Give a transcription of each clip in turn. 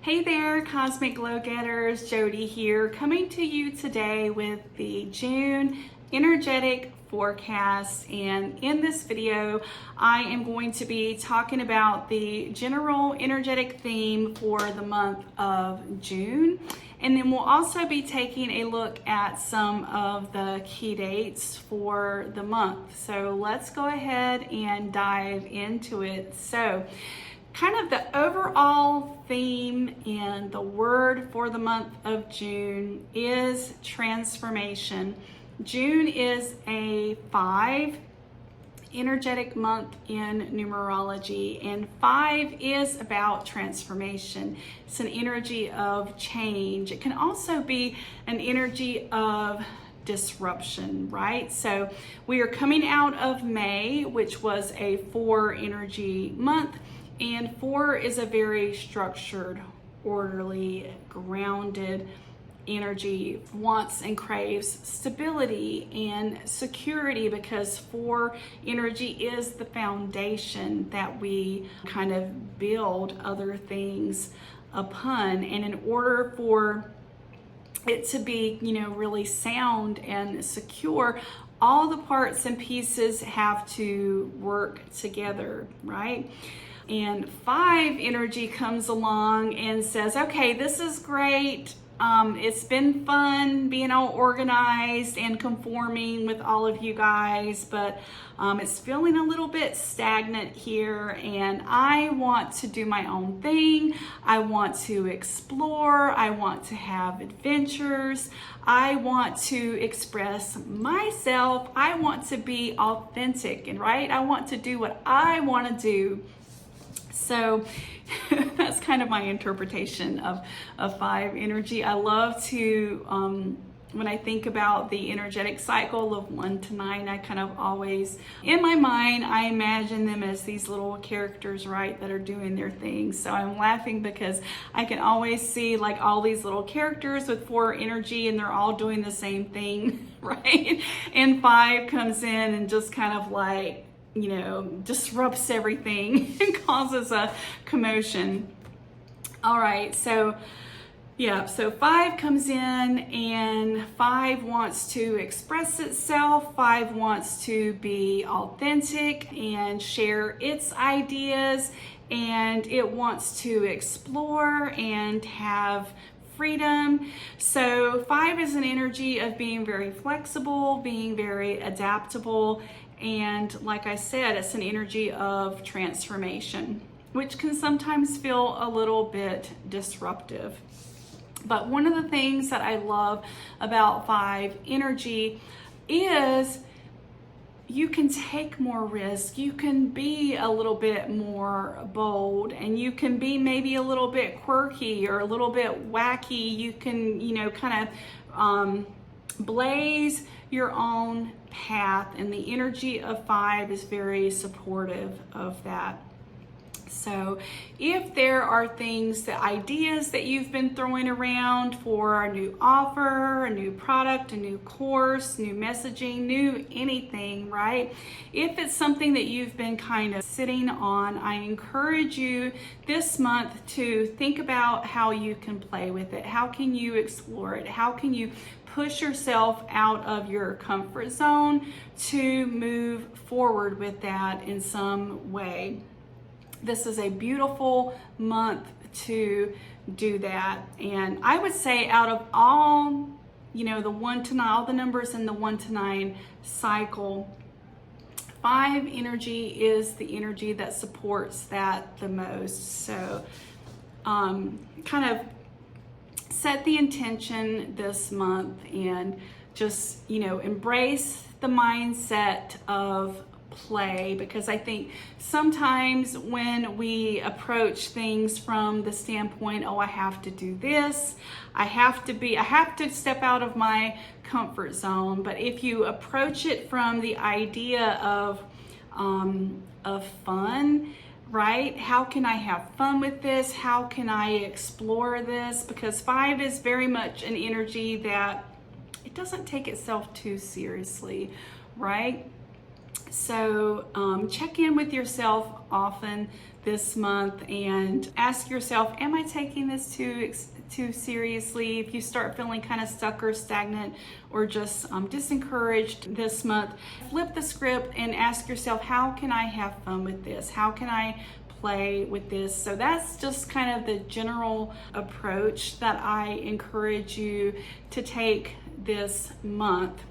Hey there, Cosmic Glow Getters, Jody here, coming to you today with the June energetic forecast. And in this video, I am going to be talking about the general energetic theme for the month of June. And then we'll also be taking a look at some of the key dates for the month. So let's go ahead and dive into it. So, kind of the overall theme and the word for the month of June is transformation. June is a 5 energetic month in numerology, and 5 is about transformation. It's an energy of change. It can also be an energy of disruption, right? So we are coming out of May, which was a 4 energy month. And 4 is a very structured, orderly, grounded energy, wants and craves stability and security, because 4 energy is the foundation that we kind of build other things upon. And in order for it to be, really sound and secure, all the parts and pieces have to work together, right? And 5 energy comes along and says, okay, this is great. It's been fun being all organized and conforming with all of you guys, but it's feeling a little bit stagnant here, and I want to do my own thing. I want to explore. I want to have adventures. I want to express myself. I want to be authentic, and right? I want to do what I want to do. So that's kind of my interpretation of 5 energy. I love to, when I think about the energetic cycle of 1 to 9, I kind of always, in my mind, I imagine them as these little characters, right, that are doing their thing. So I'm laughing because I can always see like all these little characters with 4 energy, and they're all doing the same thing, right? And 5 comes in and just kind of like, disrupts everything and causes a commotion. All right, so 5 comes in, and 5 wants to express itself. 5 wants to be authentic and share its ideas, and it wants to explore and have freedom. So 5 is an energy of being very flexible, being very adaptable, and like I said, it's an energy of transformation, which can sometimes feel a little bit disruptive. But one of the things that I love about 5 energy is you can take more risk. You can be a little bit more bold, and you can be maybe a little bit quirky or a little bit wacky. You can, kind of blaze your own path, and the energy of 5 is very supportive of that. So if there are things, the ideas that you've been throwing around for a new offer, a new product, a new course, new messaging, new anything, right? If it's something that you've been kind of sitting on, I encourage you this month to think about how you can play with it. How can you explore it? How can you push yourself out of your comfort zone to move forward with that in some way? This is a beautiful month to do that. And I would say out of all, the 1 to 9, all the numbers in the 1 to 9 cycle, 5 energy is the energy that supports that the most. So kind of set the intention this month and just, embrace the mindset of play, because I think sometimes when we approach things from the standpoint, oh, I have to do this, I have to step out of my comfort zone. But if you approach it from the idea of fun, right? How can I have fun with this? How can I explore this? Because 5 is very much an energy that it doesn't take itself too seriously, right? So check in with yourself often this month and ask yourself, am I taking this too seriously? If you start feeling kind of stuck or stagnant or just disencouraged this month, flip the script and ask yourself, how can I have fun with this? How can I play with this? So that's just kind of the general approach that I encourage you to take this month.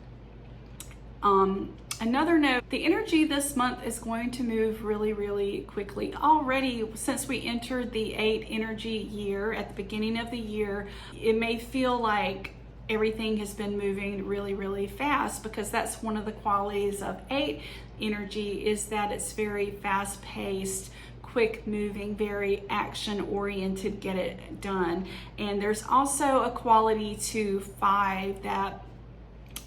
Another note, the energy this month is going to move really, really quickly. Already, since we entered the 8 energy year at the beginning of the year, it may feel like everything has been moving really, really fast, because that's one of the qualities of 8 energy, is that it's very fast paced, quick moving, very action oriented, get it done. And there's also a quality to 5 that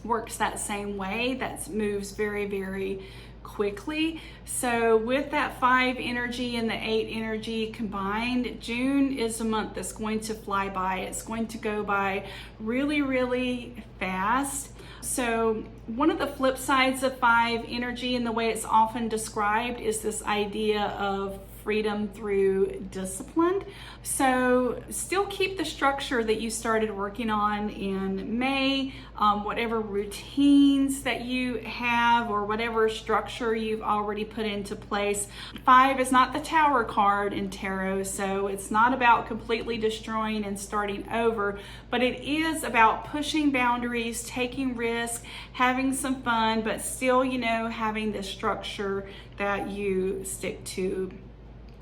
works that same way, that moves very, very quickly. So with that 5 energy and the 8 energy combined, June is a month that's going to fly by. It's going to go by really, really fast. So one of the flip sides of 5 energy, and the way it's often described, is this idea of freedom through discipline. So still keep the structure that you started working on in May, whatever routines that you have or whatever structure you've already put into place. 5 is not the Tower card in tarot, so it's not about completely destroying and starting over, but it is about pushing boundaries, taking risks, having some fun, but still, having the structure that you stick to.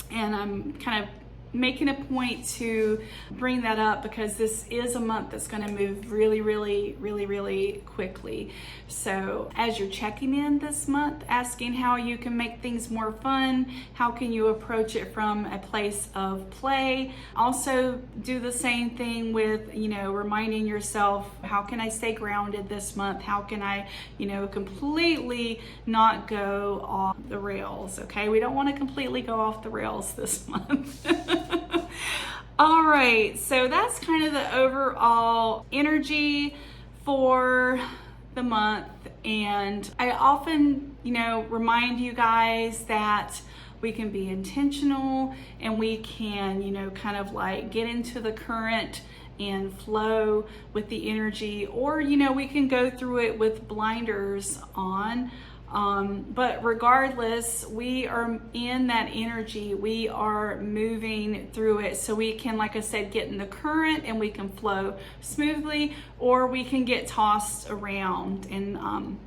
And I'm kind of making a point to bring that up because this is a month that's going to move really, really, really, really quickly. So as you're checking in this month, asking how you can make things more fun, how can you approach it from a place of play. Also do the same thing with, reminding yourself, how can I stay grounded this month? How can I, completely not go off the rails? Okay, we don't want to completely go off the rails this month. All right, so that's kind of the overall energy for the month. And I often, remind you guys that we can be intentional and we can, kind of like get into the current and flow with the energy, or, we can go through it with blinders on. But regardless, we are in that energy, we are moving through it. So we can, like I said, get in the current and we can flow smoothly, or we can get tossed around. And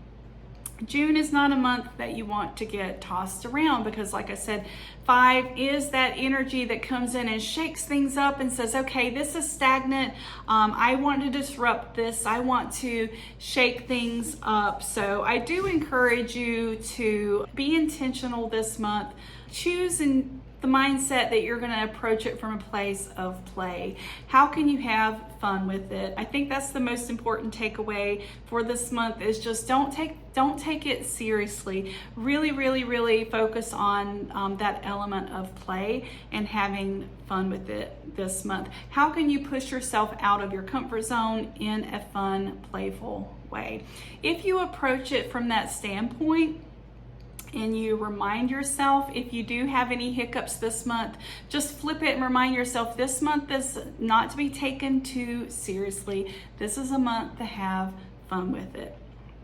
June is not a month that you want to get tossed around, because like I said, 5 is that energy that comes in and shakes things up and says, okay, this is stagnant. I want to disrupt this. I want to shake things up. So I do encourage you to be intentional this month. Choose the mindset that you're going to approach it from a place of play. How can you have fun with it? I think that's the most important takeaway for this month, is just don't take it seriously. Really, really, really focus on that element of play and having fun with it this month. How can you push yourself out of your comfort zone in a fun, playful way? If you approach it from that standpoint, and you remind yourself, if you do have any hiccups this month, just flip it and remind yourself, this month is not to be taken too seriously. This is a month to have fun with it.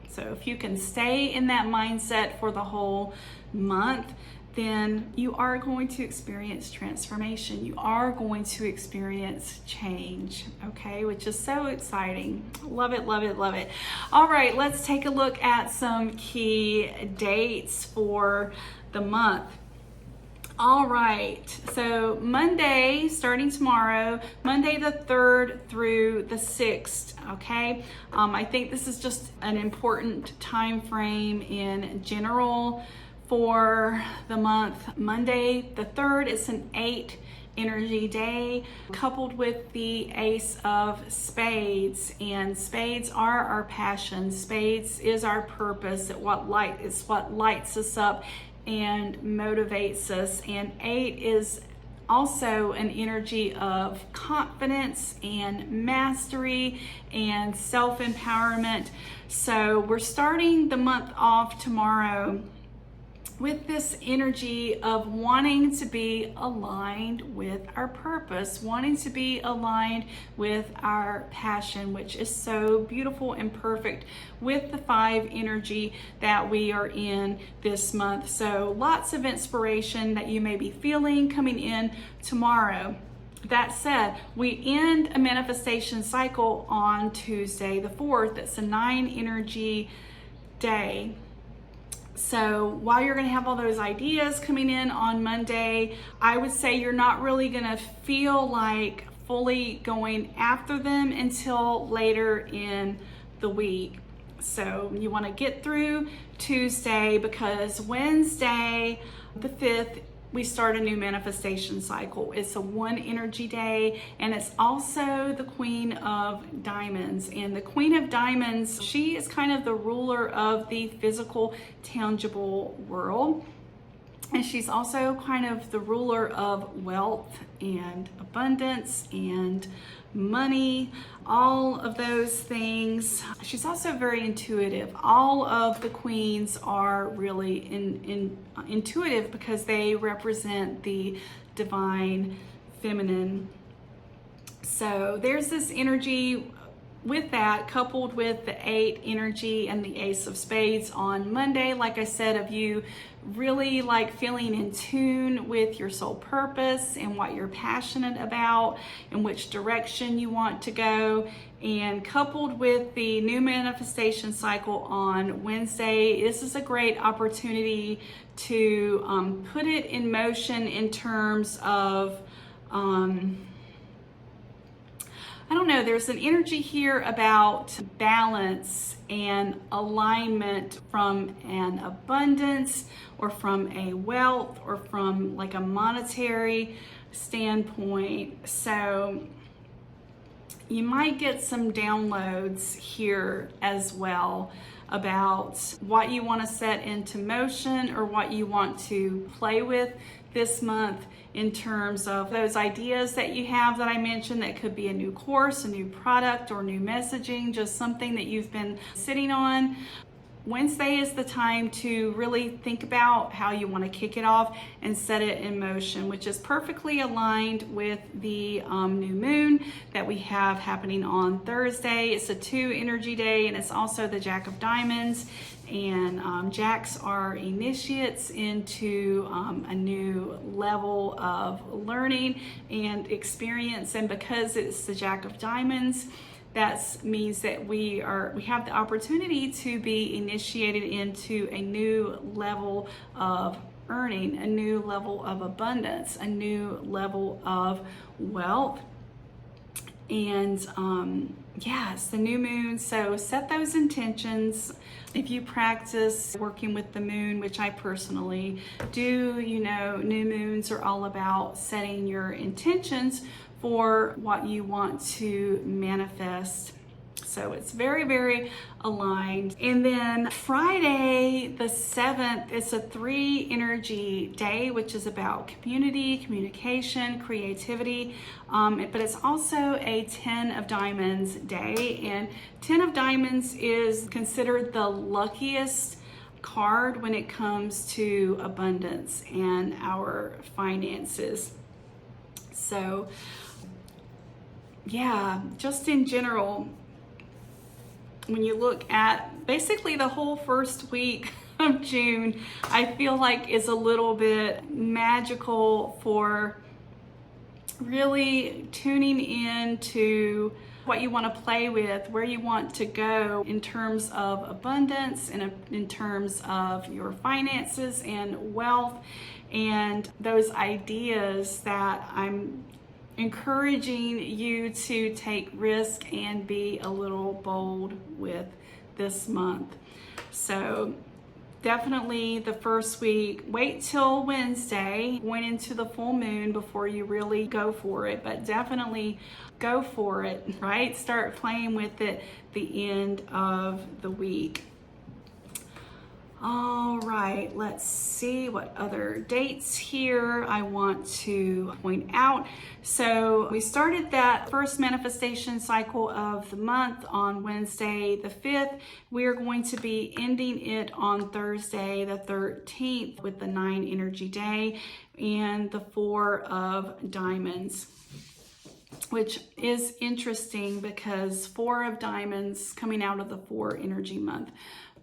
So if you can stay in that mindset for the whole month, then you are going to experience transformation. You are going to experience change, okay? Which is so exciting. Love it, love it, love it. All right, let's take a look at some key dates for the month. All right, so Monday, starting tomorrow, Monday the 3rd through the 6th, okay? I think this is just an important time frame in general for the month. Monday the 3rd is an 8 energy day, coupled with the Ace of Spades. And spades are our passion. Spades is our purpose. It's what lights us up and motivates us. And 8 is also an energy of confidence and mastery and self-empowerment. So we're starting the month off tomorrow with this energy of wanting to be aligned with our purpose, wanting to be aligned with our passion, which is so beautiful and perfect with the 5 energy that we are in this month. So lots of inspiration that you may be feeling coming in tomorrow. That said, we end a manifestation cycle on Tuesday the 4th. It's a 9 energy day. So while you're going to have all those ideas coming in on Monday, I would say you're not really going to feel like fully going after them until later in the week. So you want to get through Tuesday, because Wednesday the 5th, we start a new manifestation cycle. It's a 1 energy day, and it's also the Queen of Diamonds. And the Queen of Diamonds, she is kind of the ruler of the physical, tangible world. And she's also kind of the ruler of wealth and abundance and money, all of those things. She's also very intuitive. All of the queens are really intuitive because they represent the divine feminine. So there's this energy with that, coupled with the 8 energy and the Ace of Spades on Monday, like I said, of you really like feeling in tune with your soul purpose and what you're passionate about and which direction you want to go. And coupled with the new manifestation cycle on Wednesday, this is a great opportunity to put it in motion in terms of I don't know, there's an energy here about balance and alignment from an abundance or from a wealth or from like a monetary standpoint. So you might get some downloads here as well about what you want to set into motion or what you want to play with this month in terms of those ideas that you have that I mentioned. That could be a new course, a new product, or new messaging, just something that you've been sitting on. Wednesday is the time to really think about how you want to kick it off and set it in motion, which is perfectly aligned with the new moon that we have happening on Thursday. It's a 2 energy day, and it's also the Jack of Diamonds. And Jacks are initiates into a new level of learning and experience. And because it's the Jack of Diamonds, that means that we have the opportunity to be initiated into a new level of earning, a new level of abundance, a new level of wealth. And it's the new moon, so set those intentions. If you practice working with the moon, which I personally do, new moons are all about setting your intentions for what you want to manifest. So it's very, very aligned. And then Friday the 7th, it's a 3 energy day, which is about community, communication, creativity. But it's also a 10 of Diamonds day. And 10 of Diamonds is considered the luckiest card when it comes to abundance and our finances. So just in general, when you look at basically the whole first week of June, I feel like is a little bit magical for really tuning in to what you want to play with, where you want to go in terms of abundance and in terms of your finances and wealth, and those ideas that I'm encouraging you to take risk and be a little bold with this month. So definitely the first week, wait till Wednesday, going into the full moon before you really go for it, but definitely go for it, right? Start playing with it the end of the week. All right, let's see what other dates here I want to point out. So we started that first manifestation cycle of the month on Wednesday the 5th. We are going to be ending it on Thursday the 13th with the 9 energy day and the 4 of diamonds, which is interesting because 4 of diamonds coming out of the 4 energy month.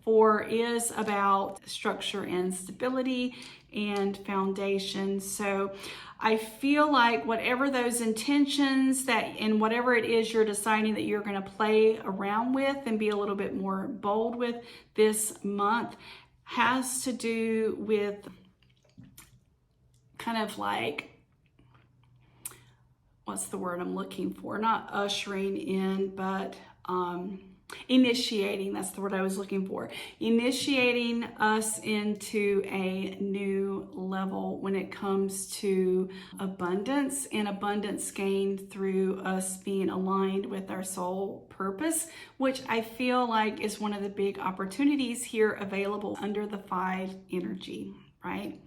4 is about structure and stability and foundation. So I feel like whatever those intentions and whatever it is you're deciding that you're going to play around with and be a little bit more bold with this month has to do with kind of like, what's the word I'm looking for? Not ushering in, but initiating, that's the word I was looking for. Initiating us into a new level when it comes to abundance, and abundance gained through us being aligned with our soul purpose, which I feel like is one of the big opportunities here available under the 5 energy, right?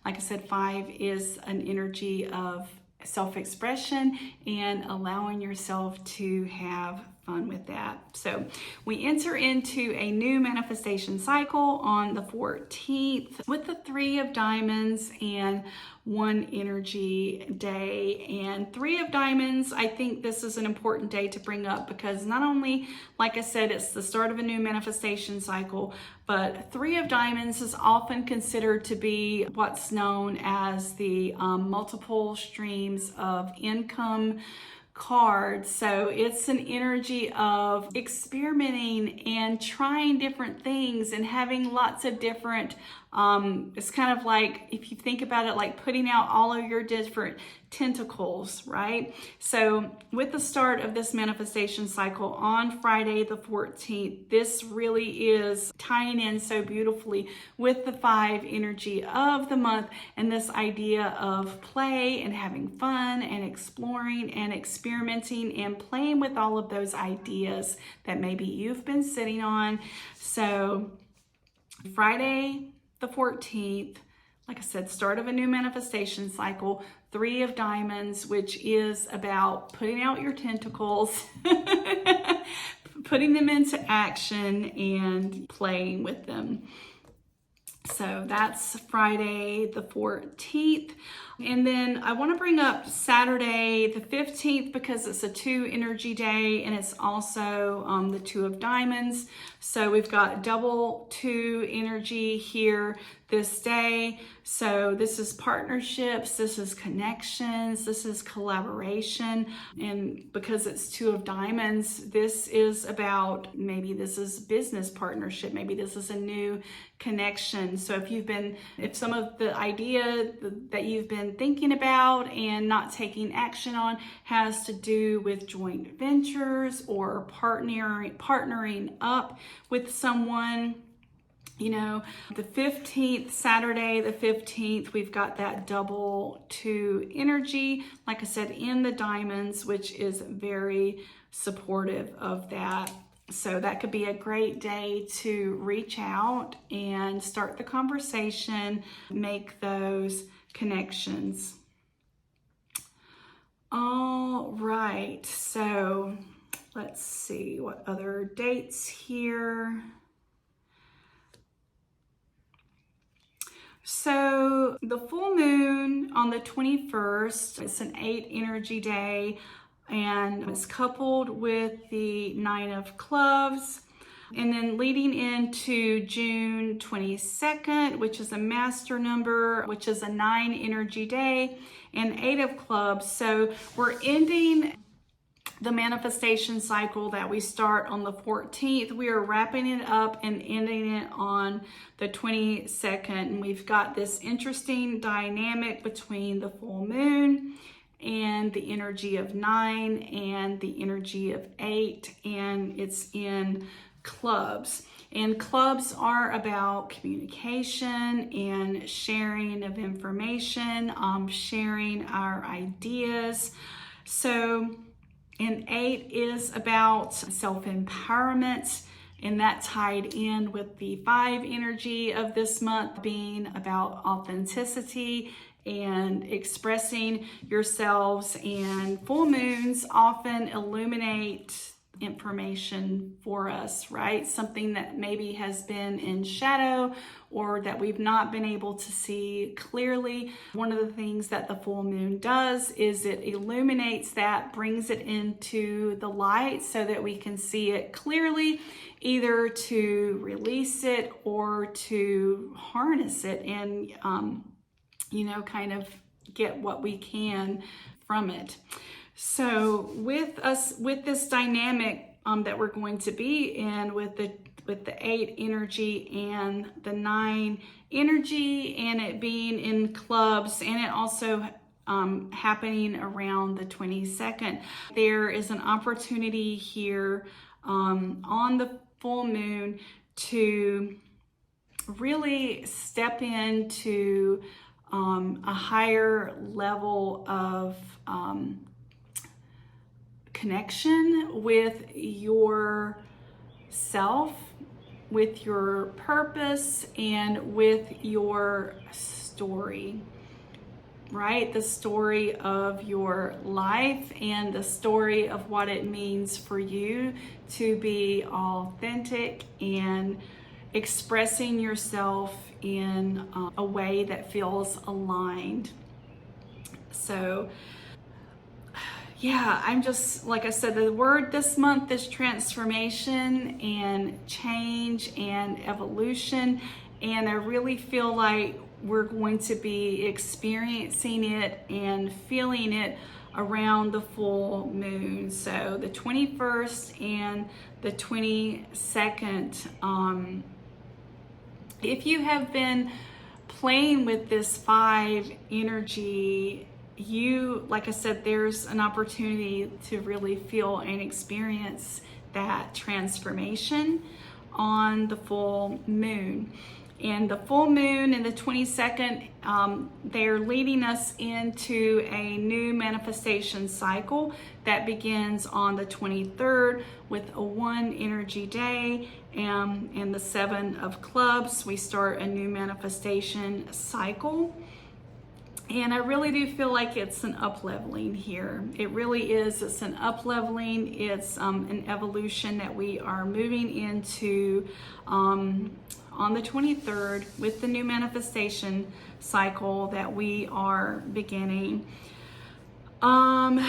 Like I said, 5 is an energy of self-expression and allowing yourself to have fun with that. So we enter into a new manifestation cycle on the 14th with the 3 of diamonds and 1 energy day. And 3 of diamonds, I think this is an important day to bring up because not only, like I said, it's the start of a new manifestation cycle, but 3 of diamonds is often considered to be what's known as the multiple streams of income card. So it's an energy of experimenting and trying different things and having lots of different, it's kind of like, if you think about it, like putting out all of your different tentacles, right? So with the start of this manifestation cycle on Friday the 14th, this really is tying in so beautifully with the 5 energy of the month and this idea of play and having fun and exploring and experimenting and playing with all of those ideas that maybe you've been sitting on. So Friday the 14th, like I said, start of a new manifestation cycle, 3 of diamonds, which is about putting out your tentacles, putting them into action and playing with them. So that's Friday the 14th. And then I want to bring up Saturday the 15th because it's a 2 energy day and it's also the 2 of diamonds. So we've got double 2 energy here this day. So this is partnerships, this is connections, this is collaboration. And because it's 2 of diamonds, this is about, maybe this is business partnership, maybe this is a new connection. So if some of the idea that you've been thinking about and not taking action on has to do with joint ventures or partnering up with someone, you know, the 15th, Saturday the 15th, we've got that double 2 energy, like I said, in the diamonds, which is very supportive of that. So that could be a great day to reach out and start the conversation, make those connections. All right, so let's see what other dates here. So the full moon on the 21st, it's an 8 energy day and it's coupled with the 9 of clubs. And then leading into June 22nd, which is a master number, which is a 9 energy day and 8 of clubs. So we're ending the manifestation cycle that we start on the 14th. We are wrapping it up and ending it on the 22nd. And we've got this interesting dynamic between the full moon and the energy of 9 and the energy of 8, and it's in clubs. And clubs are about communication and sharing of information, sharing our ideas. So, and 8 is about self-empowerment and that tied in with the 5 energy of this month being about authenticity and expressing yourselves. And full moons often illuminate information for us, right? Something that maybe has been in shadow or that we've not been able to see clearly. One of the things that the full moon does is it illuminates that, brings it into the light so that we can see it clearly, either to release it or to harness it and kind of get what we can from it. So with this dynamic that we're going to be in with the 8 energy and the 9 energy, and it being in clubs, and it also happening around the 22nd, there is an opportunity here on the full moon to really step into a higher level of connection with yourself, with your purpose, and with your story, right? The story of your life and the story of what it means for you to be authentic and expressing yourself in a way that feels aligned. So yeah, I'm just, like I said, the word this month is transformation and change and evolution. And I really feel like we're going to be experiencing it and feeling it around the full moon. So the 21st and the 22nd. If you have been playing with this 5 energy, like I said, there's an opportunity to really feel and experience that transformation on the full moon. And the full moon and the 22nd, they're leading us into a new manifestation cycle that begins on the 23rd with a 1 energy day, and the 7 of clubs. We start a new manifestation cycle. And I really do feel like it's an up-leveling here. It really is. It's an up-leveling. It's an evolution that we are moving into on the 23rd with the new manifestation cycle that we are beginning. And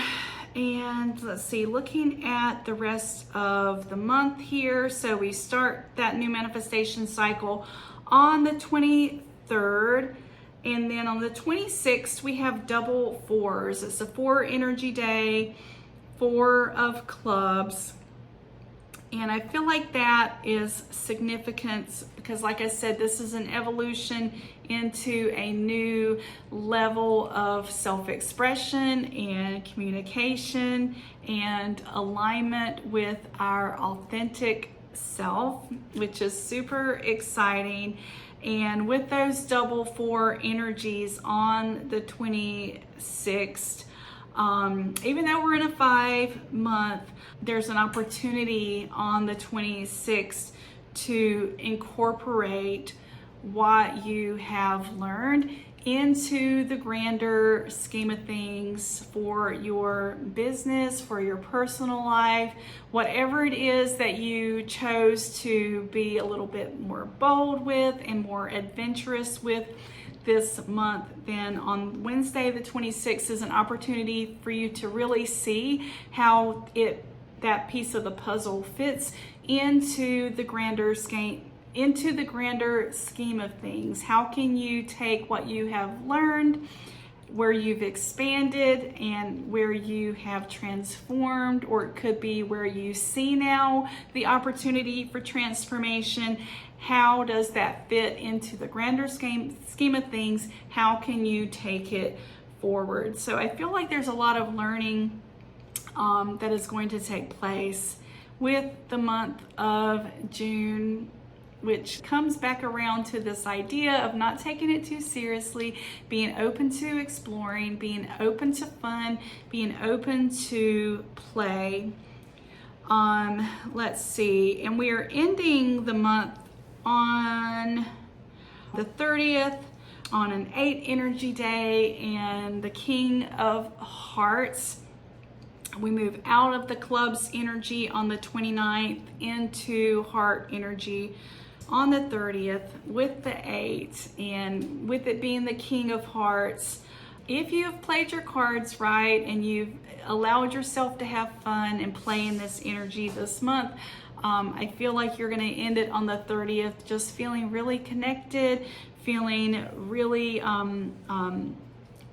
let's see, looking at the rest of the month here. So we start that new manifestation cycle on the 23rd. And then on the 26th, we have double 4s. It's a 4 energy day, 4 of clubs. And I feel like that is significant because, like I said, this is an evolution into a new level of self-expression and communication and alignment with our authentic self, which is super exciting. And with those double 4 energies on the 26th, even though we're in a 5 month, there's an opportunity on the 26th to incorporate what you have learned into the grander scheme of things for your business, for your personal life, whatever it is that you chose to be a little bit more bold with and more adventurous with this month. Then on Wednesday the 26th is an opportunity for you to really see how that piece of the puzzle fits into the grander scheme of things. How can you take what you have learned, where you've expanded and where you have transformed, or it could be where you see now the opportunity for transformation. How does that fit into the grander scheme of things? How can you take it forward? So I feel like there's a lot of learning that is going to take place with the month of June, which comes back around to this idea of not taking it too seriously, being open to exploring, being open to fun, being open to play. Let's see, and we are ending the month on the 30th on an 8 energy day and the King of Hearts. We move out of the clubs energy on the 29th into heart energy on the 30th with the 8, and with it being the King of Hearts. If you've played your cards right and you've allowed yourself to have fun and play in this energy this month, I feel like you're going to end it on the 30th just feeling really connected, feeling really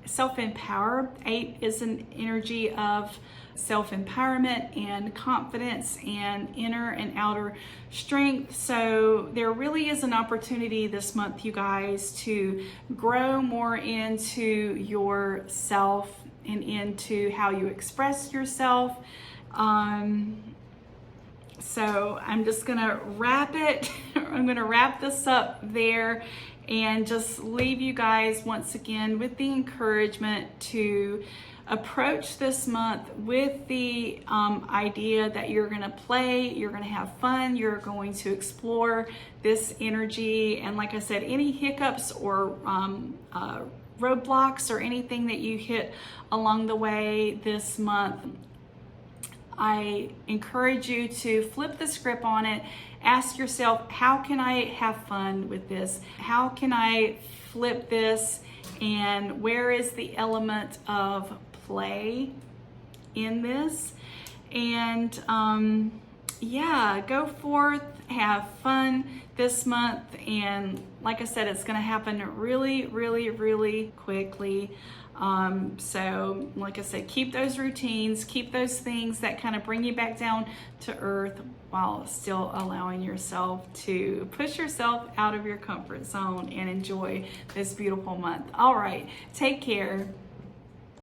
self-empowered. 8 is an energy of self-empowerment and confidence and inner and outer strength. So there really is an opportunity this month, you guys, to grow more into yourself and into how you express yourself. So I'm just gonna wrap it. I'm gonna wrap this up there and just leave you guys once again with the encouragement to approach this month with the idea that you're going to play, you're going to have fun, you're going to explore this energy. And like I said, any hiccups or roadblocks or anything that you hit along the way this month, I encourage you to flip the script on it. Ask yourself, how can I have fun with this? How can I flip this? And where is the element of play in this? And yeah, go forth, have fun this month. And like I said, it's going to happen really, really, really quickly. So like I said, keep those routines, keep those things that kind of bring you back down to earth while still allowing yourself to push yourself out of your comfort zone and enjoy this beautiful month. All right, take care.